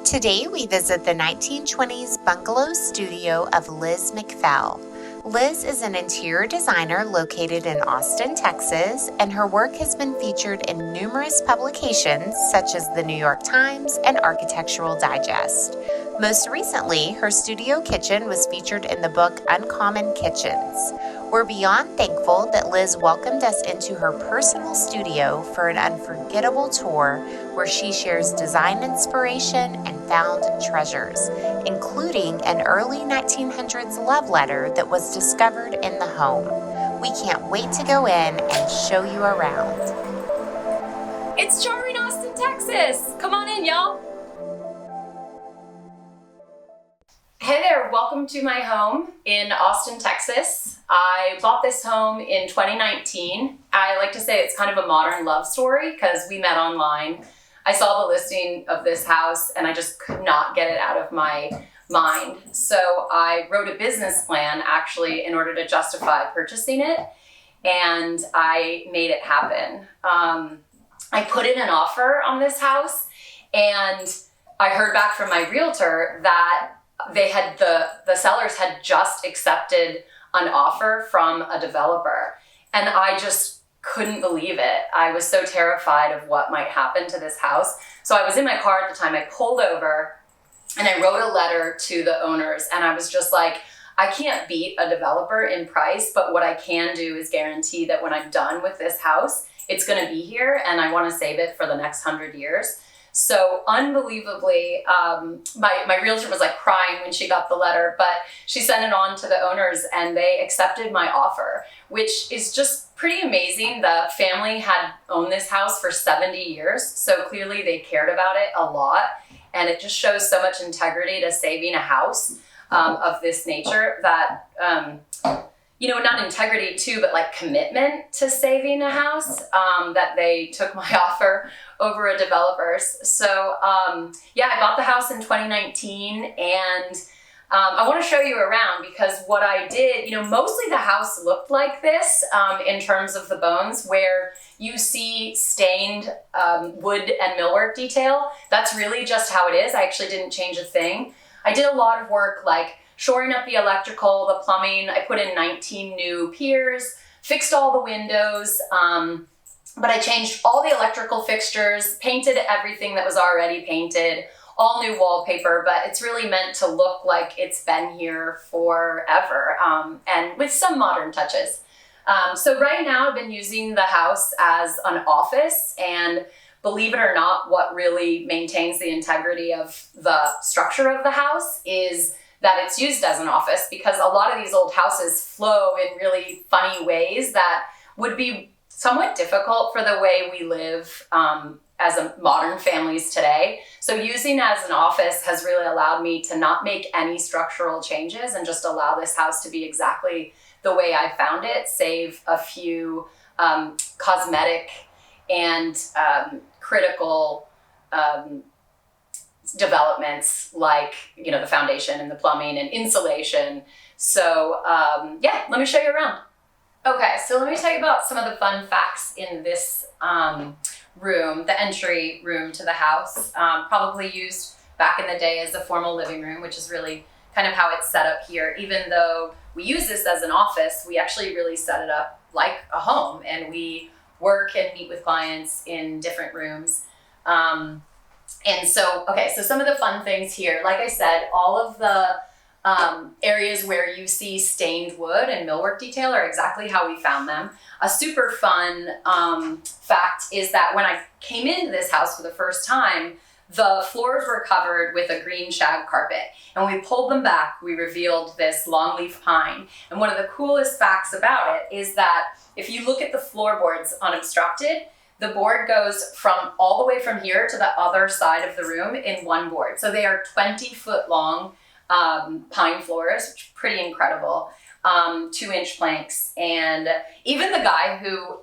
Today we visit the 1920s bungalow studio of Liz MacPhail. Liz is an interior designer located in Austin, Texas, and her work has been featured in numerous publications such as the New York Times and Architectural Digest. Most recently, her studio kitchen was featured in the book Uncommon Kitchens. We're beyond thankful that Liz welcomed us into her personal studio for an unforgettable tour where she shares design inspiration and found treasures, including an early 1900s love letter that was discovered in the home. We can't wait to go in and show you around. It's charming Austin, Texas. Come on in, y'all. Hey there, welcome to my home in Austin, Texas. I bought this home in 2019. I like to say it's kind of a modern love story because we met online. I saw the listing of this house and I just could not get it out of my mind. So I wrote a business plan actually in order to justify purchasing it, and I made it happen. I put in an offer on this house and I heard back from my realtor that the sellers had just accepted an offer from a developer, and I just couldn't believe it. I was so terrified of what might happen to this house. So I was in my car at the time. I pulled over and I wrote a letter to the owners, and I was just like, I can't beat a developer in price, but what I can do is guarantee that when I'm done with this house, it's going to be here and I want to save it for the next 100 years. So unbelievably, my realtor was like crying when she got the letter, but she sent it on to the owners and they accepted my offer, which is just pretty amazing. The family had owned this house for 70 years, so clearly they cared about it a lot, and it just shows so much integrity to saving a house of this nature that, not integrity too, but like commitment to saving a house, that they took my offer over a developer's. So I bought the house in 2019, and I want to show you around because what I did, mostly the house looked like this in terms of the bones, where you see stained wood and millwork detail. That's really just how it is. I actually didn't change a thing. I did a lot of work like shoring up the electrical, the plumbing. I put in 19 new piers, fixed all the windows, but I changed all the electrical fixtures, painted everything that was already painted, all new wallpaper, but it's really meant to look like it's been here forever, and with some modern touches. So right now I've been using the house as an office, and believe it or not, what really maintains the integrity of the structure of the house is that it's used as an office, because a lot of these old houses flow in really funny ways that would be somewhat difficult for the way we live as a modern families today. So using as an office has really allowed me to not make any structural changes and just allow this house to be exactly the way I found it, save a few cosmetic and critical developments like, the foundation and the plumbing and insulation. So let me show you around. Okay, so let me tell you about some of the fun facts in this room, the entry room to the house. Probably used back in the day as a formal living room, which is really kind of how it's set up here. Even though we use this as an office, we actually really set it up like a home, and we work and meet with clients in different rooms. So some of the fun things here, like I said, all of the areas where you see stained wood and millwork detail are exactly how we found them. A super fun fact is that when I came into this house for the first time, the floors were covered with a green shag carpet. And when we pulled them back, we revealed this longleaf pine. And one of the coolest facts about it is that if you look at the floorboards unobstructed, the board goes from all the way from here to the other side of the room in one board. So they are 20-foot long pine floors, which is pretty incredible. 2-inch planks. And even the guy who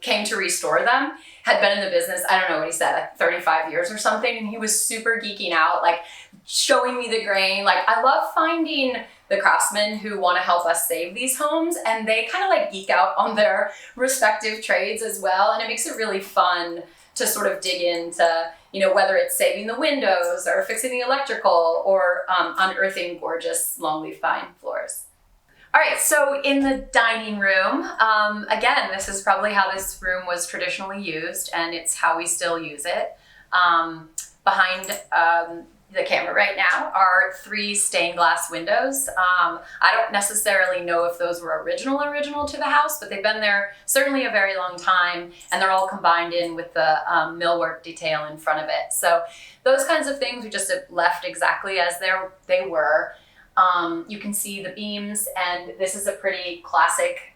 came to restore them had been in the business, I don't know what he said, like 35 years or something. And he was super geeking out, like showing me the grain. Like, I love finding the craftsmen who want to help us save these homes, and they kind of like geek out on their respective trades as well. And it makes it really fun to sort of dig into, whether it's saving the windows or fixing the electrical or unearthing gorgeous long-leaf pine floors. All right, so in the dining room, again, this is probably how this room was traditionally used, and it's how we still use it. Behind the camera right now are 3 stained glass windows. I don't necessarily know if those were original to the house, but they've been there certainly a very long time, and they're all combined in with the millwork detail in front of it. So those kinds of things we just have left exactly as they were. You can see the beams, and this is a pretty classic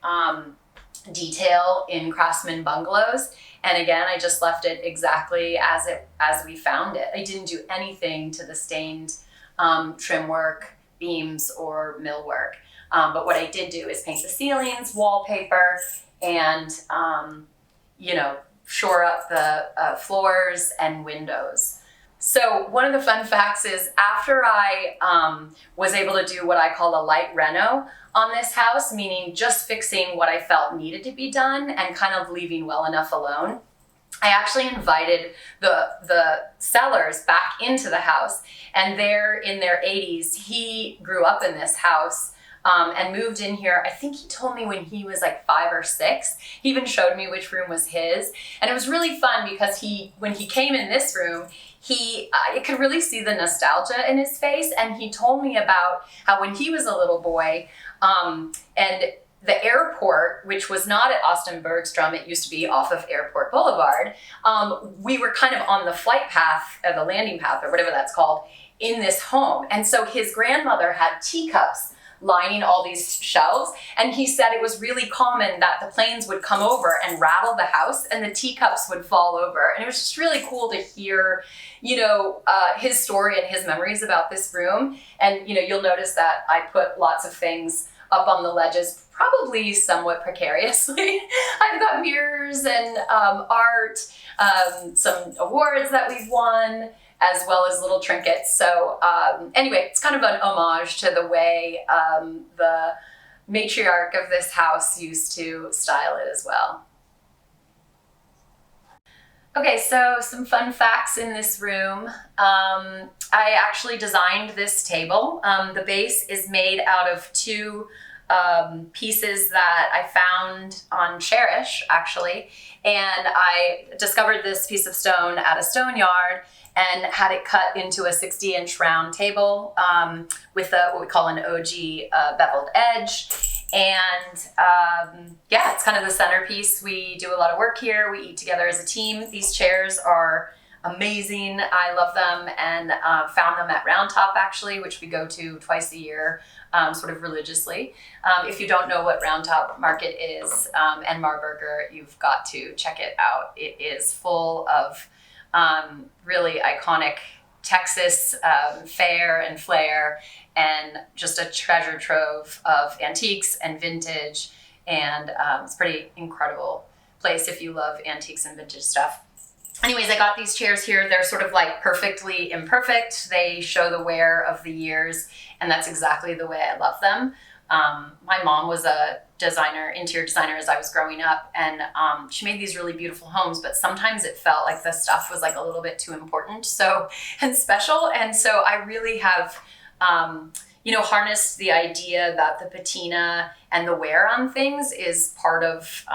detail in Craftsman bungalows. And again, I just left it exactly as we found it. I didn't do anything to the stained trim work, beams, or millwork. But what I did do is paint the ceilings, wallpaper, and shore up the floors and windows. So one of the fun facts is after I was able to do what I call a light reno on this house, meaning just fixing what I felt needed to be done and kind of leaving well enough alone, I actually invited the sellers back into the house, and they're in their 80s. He grew up in this house and moved in here. I think he told me when he was like 5 or 6. He even showed me which room was his. And it was really fun because when he came in this room, I could really see the nostalgia in his face. And he told me about how when he was a little boy, and the airport, which was not at Austin Bergstrom, it used to be off of Airport Boulevard, we were kind of on the flight path, the landing path, or whatever that's called, in this home. And so his grandmother had teacups lining all these shelves, and he said it was really common that the planes would come over and rattle the house and the teacups would fall over. And it was just really cool to hear, his story and his memories about this room. And, you'll notice that I put lots of things up on the ledges, probably somewhat precariously. I've got mirrors and art, some awards that we've won, as well as little trinkets. So anyway, it's kind of an homage to the way the matriarch of this house used to style it as well. Okay, so some fun facts in this room. I actually designed this table. The base is made out of 2 pieces that I found on Cherish, actually. And I discovered this piece of stone at a stone yard and had it cut into a 60-inch round table with what we call an OG beveled edge. And it's kind of the centerpiece. We do a lot of work here. We eat together as a team. These chairs are amazing. I love them, and found them at Round Top, actually, which we go to twice a year, sort of religiously. If you don't know what Round Top Market is and Marburger, you've got to check it out. It is full of really iconic Texas fare and flair, and just a treasure trove of antiques and vintage. And it's a pretty incredible place if you love antiques and vintage stuff. Anyways, I got these chairs here. They're sort of like perfectly imperfect. They show the wear of the years, and that's exactly the way I love them. My mom was a interior designer as I was growing up, and she made these really beautiful homes, but sometimes it felt like the stuff was like a little bit too important and special. And so I really have harnessed the idea that the patina and the wear on things is part of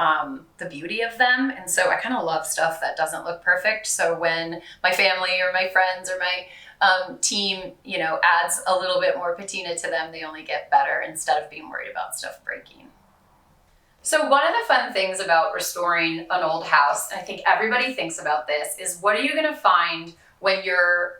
the beauty of them. And so I kind of love stuff that doesn't look perfect. So when my family or my friends or my team, adds a little bit more patina to them, they only get better instead of being worried about stuff breaking. So one of the fun things about restoring an old house, and I think everybody thinks about this, is what are you going to find when you're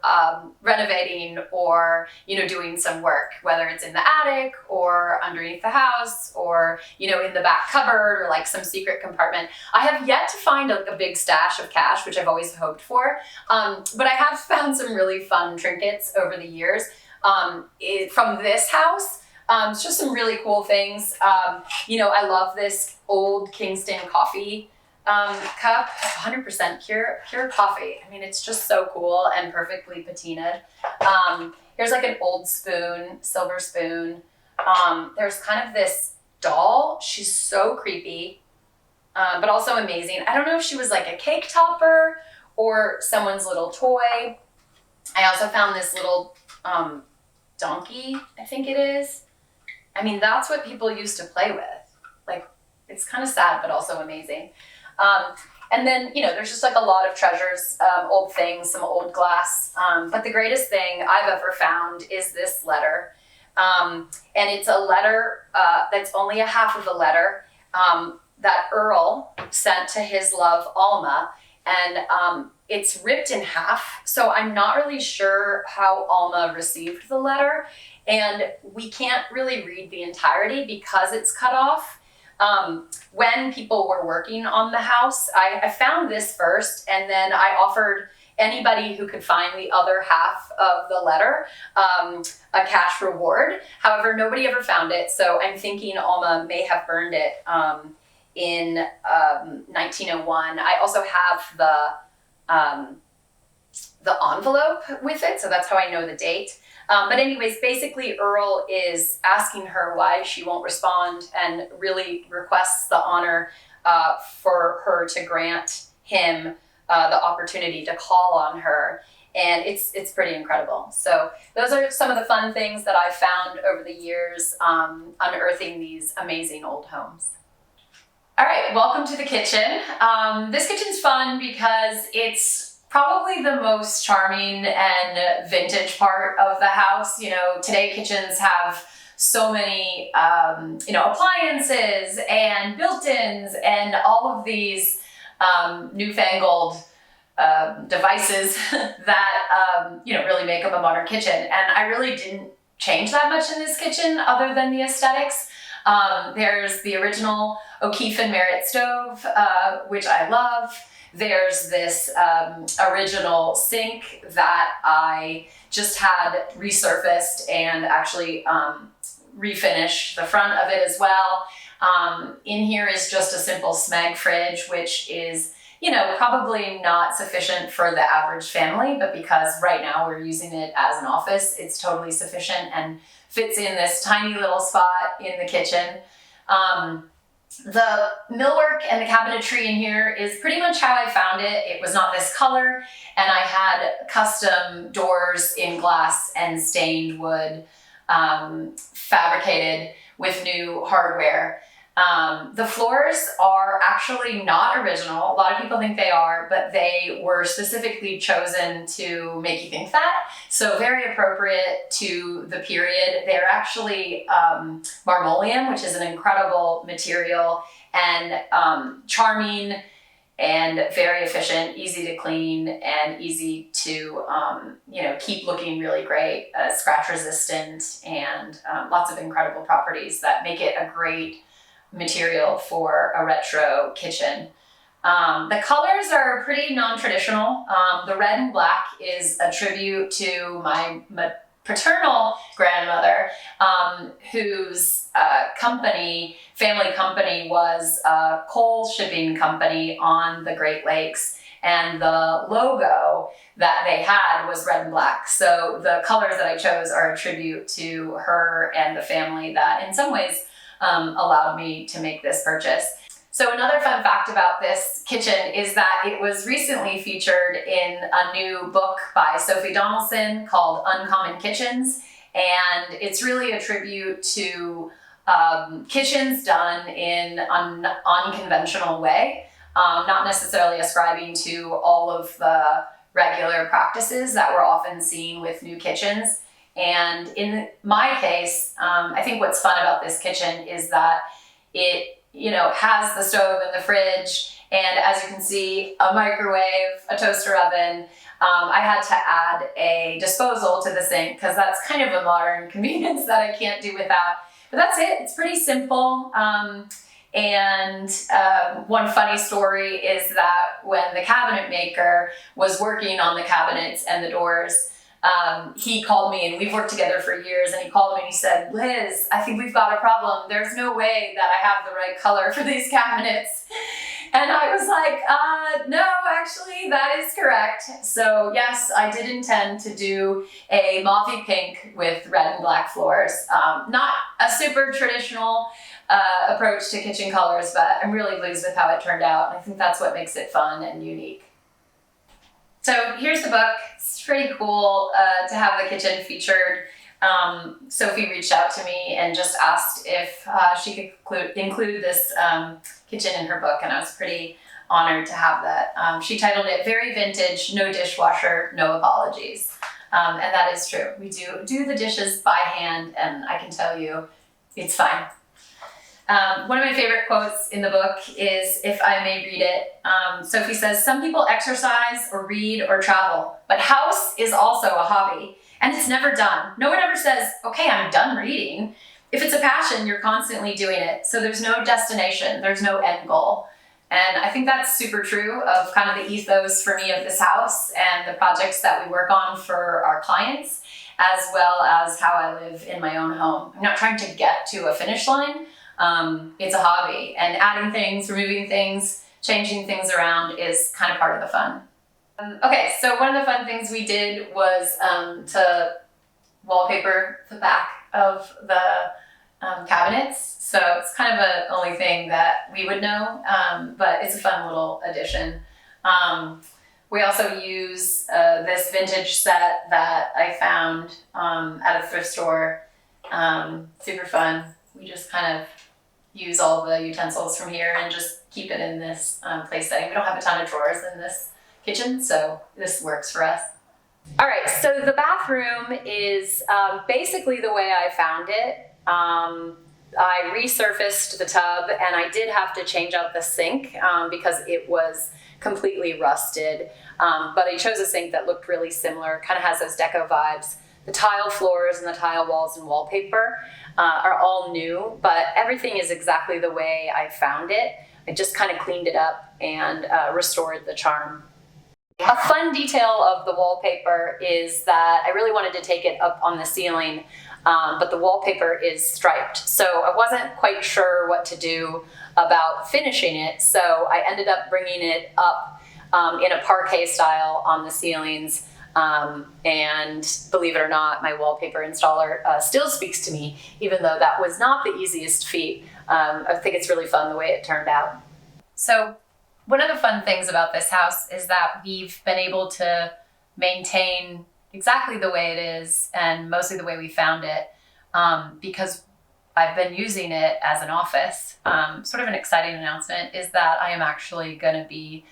renovating or doing some work, whether it's in the attic or underneath the house or in the back cupboard or like some secret compartment. I have yet to find a big stash of cash, which I've always hoped for, but I have found some really fun trinkets over the years from this house. It's just some really cool things. I love this old Kingston coffee cup, 100% pure coffee. I mean, it's just so cool and perfectly patinaed. Here's like an old spoon, silver spoon. There's kind of this doll. She's so creepy, but also amazing. I don't know if she was like a cake topper or someone's little toy. I also found this little donkey, I think it is. I mean, that's what people used to play with. Like, it's kind of sad, but also amazing. And then, there's just like a lot of treasures, old things, some old glass. But the greatest thing I've ever found is this letter. And it's a letter that's only a half of a letter that Earl sent to his love, Alma. And it's ripped in half. So I'm not really sure how Alma received the letter. And we can't really read the entirety because it's cut off. When people were working on the house, I found this first, and then I offered anybody who could find the other half of the letter a cash reward. However, nobody ever found it, so I'm thinking Alma may have burned it in 1901. I also have the envelope with it, so that's how I know the date. But anyways, basically Earl is asking her why she won't respond and really requests the honor for her to grant him the opportunity to call on her. And it's pretty incredible. So those are some of the fun things that I've found over the years unearthing these amazing old homes. All right, welcome to the kitchen. This kitchen's fun because it's probably the most charming and vintage part of the house. Today kitchens have so many, appliances and built-ins and all of these newfangled devices that, really make up a modern kitchen. And I really didn't change that much in this kitchen other than the aesthetics. There's the original O'Keefe and Merritt stove, which I love. There's this original sink that I just had resurfaced and actually refinished the front of it as well. In here is just a simple Smeg fridge, which is, probably not sufficient for the average family, but because right now we're using it as an office, it's totally sufficient and fits in this tiny little spot in the kitchen. The millwork and the cabinetry in here is pretty much how I found it. It was not this color, and I had custom doors in glass and stained wood, fabricated with new hardware. The floors are actually not original. A lot of people think they are, but they were specifically chosen to make you think that. So very appropriate to the period. They're actually marmoleum, which is an incredible material, and charming and very efficient, easy to clean, and easy to keep looking really great, scratch resistant, and lots of incredible properties that make it a great material for a retro kitchen. The colors are pretty non-traditional. The red and black is a tribute to my paternal grandmother, whose family company was a coal shipping company on the Great Lakes, and the logo that they had was red and black. So the colors that I chose are a tribute to her and the family that in some ways allowed me to make this purchase. So another fun fact about this kitchen is that it was recently featured in a new book by Sophie Donaldson called Uncommon Kitchens, and it's really a tribute to kitchens done in an unconventional way, not necessarily ascribing to all of the regular practices that we're often seen with new kitchens. And in my case, I think what's fun about this kitchen is that it, has the stove and the fridge, and as you can see, a microwave, a toaster oven. I had to add a disposal to the sink because that's kind of a modern convenience that I can't do without. But that's it. It's pretty simple. And one funny story is that when the cabinet maker was working on the cabinets and the doors, he called me, and we've worked together for years, and he called me and he said, "Liz, I think we've got a problem. There's no way that I have the right color for these cabinets." And I was like, no, actually, that is correct. So yes, I did intend to do a mauvey pink with red and black floors. Not a super traditional approach to kitchen colors, but I'm really pleased with how it turned out. I think that's what makes it fun and unique. So here's the book. It's pretty cool to have the kitchen featured. Sophie reached out to me and just asked if she could include this kitchen in her book, and I was pretty honored to have that. She titled it Very Vintage, No Dishwasher, No Apologies. And that is true. We do the dishes by hand, and I can tell you it's fine. One of my favorite quotes in the book is, if I may read it, Sophie says, "Some people exercise or read or travel, but house is also a hobby, and it's never done. No one ever says, okay, I'm done reading. If it's a passion, you're constantly doing it. So there's no destination, there's no end goal." And I think that's super true of kind of the ethos for me of this house and the projects that we work on for our clients, as well as how I live in my own home. I'm not trying to get to a finish line. It's a hobby, and adding things, removing things, changing things around is kind of part of the fun. Okay, so one of the fun things we did was to wallpaper the back of the cabinets. So it's kind of a only thing that we would know, but it's a fun little addition. We also use this vintage set that I found at a thrift store. Super fun. We just kind of use all the utensils from here and just keep it in this place setting. We don't have a ton of drawers in this kitchen, so this works for us. All right, so the bathroom is basically the way I found it. I resurfaced the tub, and I did have to change out the sink because it was completely rusted. But I chose a sink that looked really similar, kind of has those deco vibes. The tile floors and the tile walls and wallpaper are all new, but everything is exactly the way I found it. I just kind of cleaned it up and restored the charm. A fun detail of the wallpaper is that I really wanted to take it up on the ceiling, but the wallpaper is striped. So I wasn't quite sure what to do about finishing it. So I ended up bringing it up in a parquet style on the ceilings. And believe it or not, my wallpaper installer still speaks to me, even though that was not the easiest feat. I think it's really fun the way it turned out. So one of the fun things about this house is that we've been able to maintain exactly the way it is and mostly the way we found it because I've been using it as an office. Sort of an exciting announcement is that I am actually going to be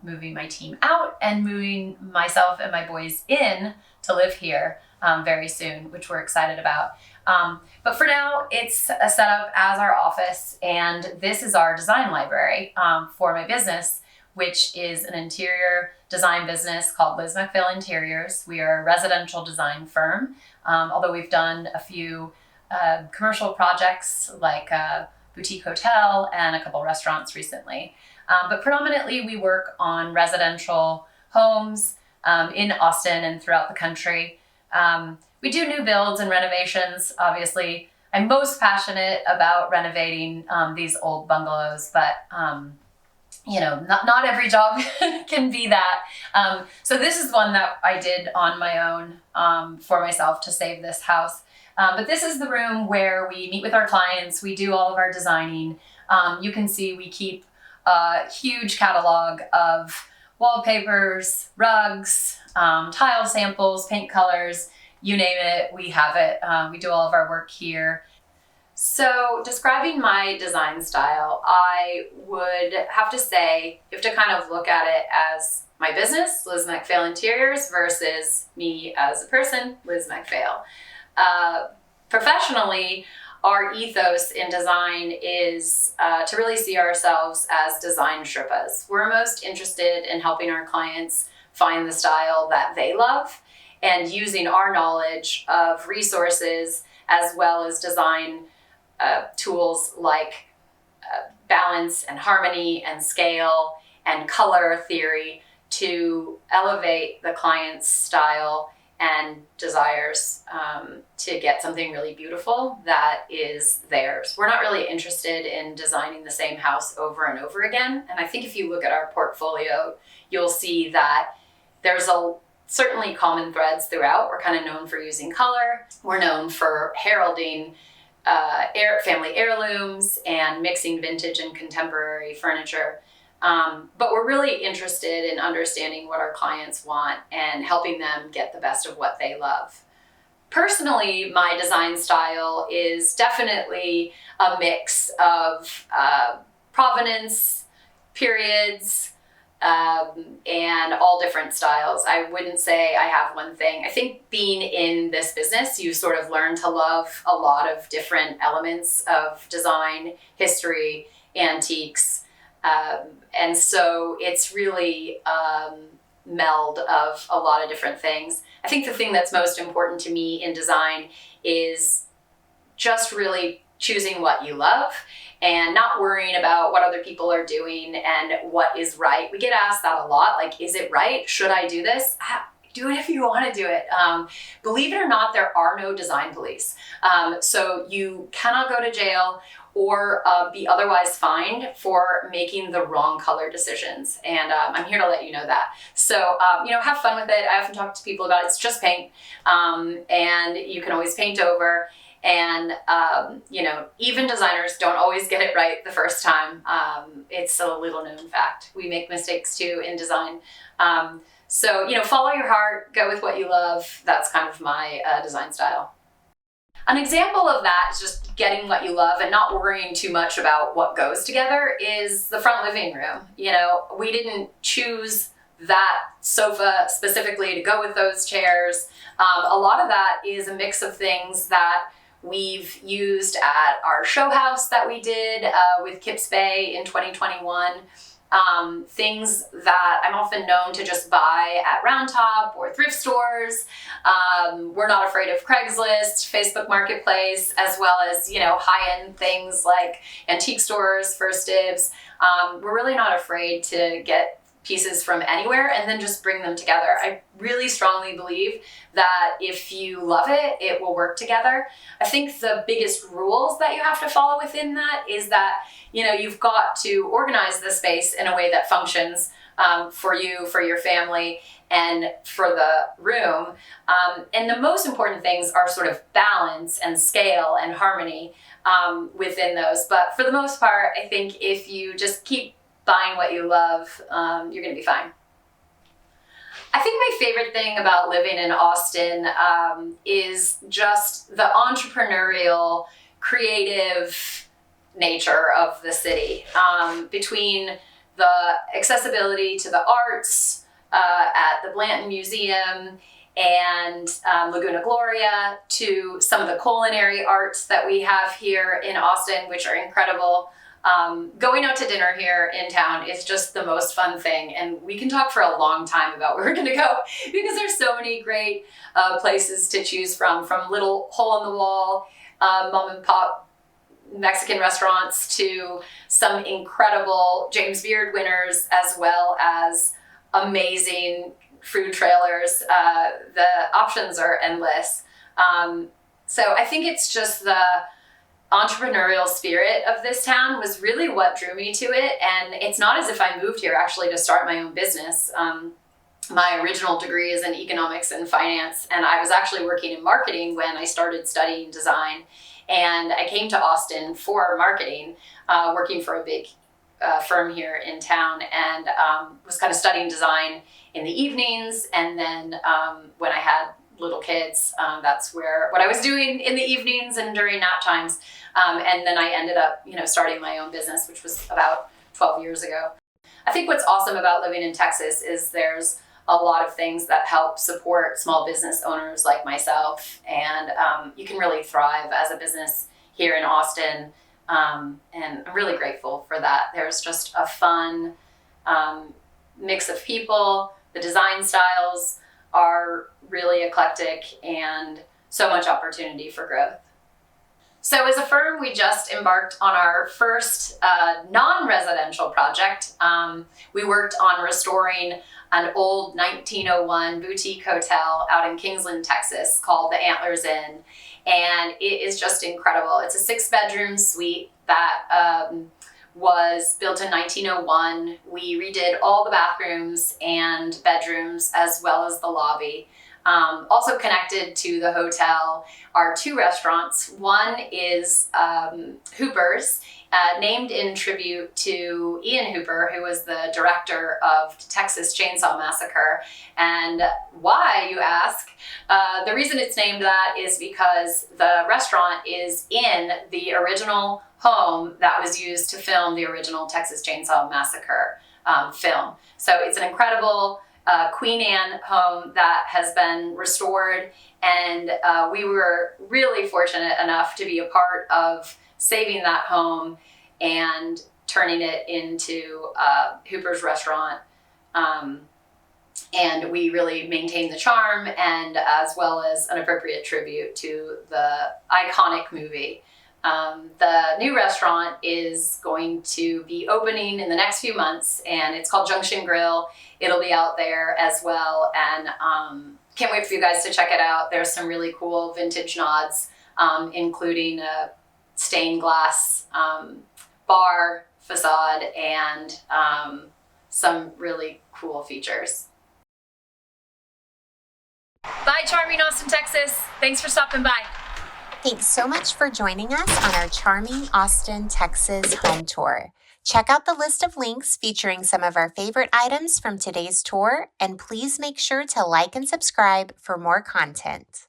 moving my team out and moving myself and my boys in to live here very soon, which we're excited about. But for now, it's a setup as our office, and this is our design library for my business, which is an interior design business called Liz MacPhail Interiors. We are a residential design firm, although we've done a few commercial projects like a boutique hotel and a couple restaurants recently. But predominantly we work on residential homes in Austin and throughout the country. We do new builds and renovations, obviously. I'm most passionate about renovating these old bungalows, but not every job can be that. So this is one that I did on my own for myself to save this house. But this is the room where we meet with our clients. We do all of our designing. You can see we keep a huge catalog of wallpapers, rugs, tile samples, paint colors, you name it, we have it. We do all of our work here. So describing my design style, I would have to say, you have to kind of look at it as my business, Liz MacPhail Interiors, versus me as a person, Liz MacPhail. Professionally, our ethos in design is to really see ourselves as design Sherpas. We're most interested in helping our clients find the style that they love and using our knowledge of resources as well as design tools like balance and harmony and scale and color theory to elevate the client's style and desires to get something really beautiful that is theirs. We're not really interested in designing the same house over and over again. And I think if you look at our portfolio, you'll see that there's certainly common threads throughout. We're kind of known for using color. We're known for heralding family heirlooms and mixing vintage and contemporary furniture. But we're really interested in understanding what our clients want and helping them get the best of what they love. Personally, my design style is definitely a mix of provenance, periods, and all different styles. I wouldn't say I have one thing. I think being in this business, you sort of learn to love a lot of different elements of design, history, antiques. And so it's really meld of a lot of different things. I think the thing that's most important to me in design is just really choosing what you love and not worrying about what other people are doing and what is right. We get asked that a lot, like, is it right? Should I do this? Do it if you want to do it. Believe it or not, there are no design police. So you cannot go to jail or be otherwise fined for making the wrong color decisions. And I'm here to let you know that. So, have fun with it. I often talk to people about it. It's just paint. And you can always paint over. And, even designers don't always get it right the first time. It's a little known fact. We make mistakes too in design. So, follow your heart, go with what you love. That's kind of my design style. An example of that is just getting what you love and not worrying too much about what goes together is the front living room. We didn't choose that sofa specifically to go with those chairs. A lot of that is a mix of things that we've used at our show house that we did with Kips Bay in 2021. Things that I'm often known to just buy at Round Top or thrift stores. We're not afraid of Craigslist, Facebook Marketplace, as well as, high-end things like antique stores, First Dibs. We're really not afraid to get pieces from anywhere and then just bring them together. I really strongly believe that if you love it, it will work together. I think the biggest rules that you have to follow within that is that, you've got to organize the space in a way that functions for you, for your family, and for the room. And the most important things are sort of balance and scale and harmony within those. But for the most part, I think if you just keep buying what you love, you're going to be fine. I think my favorite thing about living in Austin is just the entrepreneurial, creative nature of the city. Between the accessibility to the arts at the Blanton Museum and Laguna Gloria, to some of the culinary arts that we have here in Austin, which are incredible. Going out to dinner here in town is just the most fun thing, and we can talk for a long time about where we're going to go because there's so many great places to choose from little hole-in-the-wall mom and pop Mexican restaurants to some incredible James Beard winners, as well as amazing food trailers. The options are endless. So I think it's just the entrepreneurial spirit of this town was really what drew me to it. And it's not as if I moved here actually to start my own business. My original degree is in economics and finance, and I was actually working in marketing when I started studying design. And I came to Austin for marketing, working for a big firm here in town, and was kind of studying design in the evenings. And then when I had little kids, that's what I was doing in the evenings and during nap times. And then I ended up, starting my own business, which was about 12 years ago. I think what's awesome about living in Texas is there's a lot of things that help support small business owners like myself. And you can really thrive as a business here in Austin. And I'm really grateful for that. There's just a fun mix of people. The design styles are really eclectic and so much opportunity for growth. So as a firm, we just embarked on our first non-residential project. We worked on restoring an old 1901 boutique hotel out in Kingsland, Texas, called the Antlers Inn. And it is just incredible. It's a 6-bedroom suite that was built in 1901. We redid all the bathrooms and bedrooms as well as the lobby. Also connected to the hotel are two restaurants. One is Hooper's, named in tribute to Ian Hooper, who was the director of Texas Chainsaw Massacre. And why, you ask? The reason it's named that is because the restaurant is in the original home that was used to film the original Texas Chainsaw Massacre film. So it's an incredible Queen Anne home that has been restored, and we were really fortunate enough to be a part of saving that home and turning it into Hooper's restaurant. And we really maintained the charm, and as well as an appropriate tribute to the iconic movie. The new restaurant is going to be opening in the next few months, and it's called Junction Grill. It'll be out there as well, and can't wait for you guys to check it out. There's some really cool vintage nods, including a stained glass bar facade and some really cool features. Bye, charming Austin, Texas. Thanks for stopping by. Thanks so much for joining us on our charming Austin, Texas home tour. Check out the list of links featuring some of our favorite items from today's tour, and please make sure to like and subscribe for more content.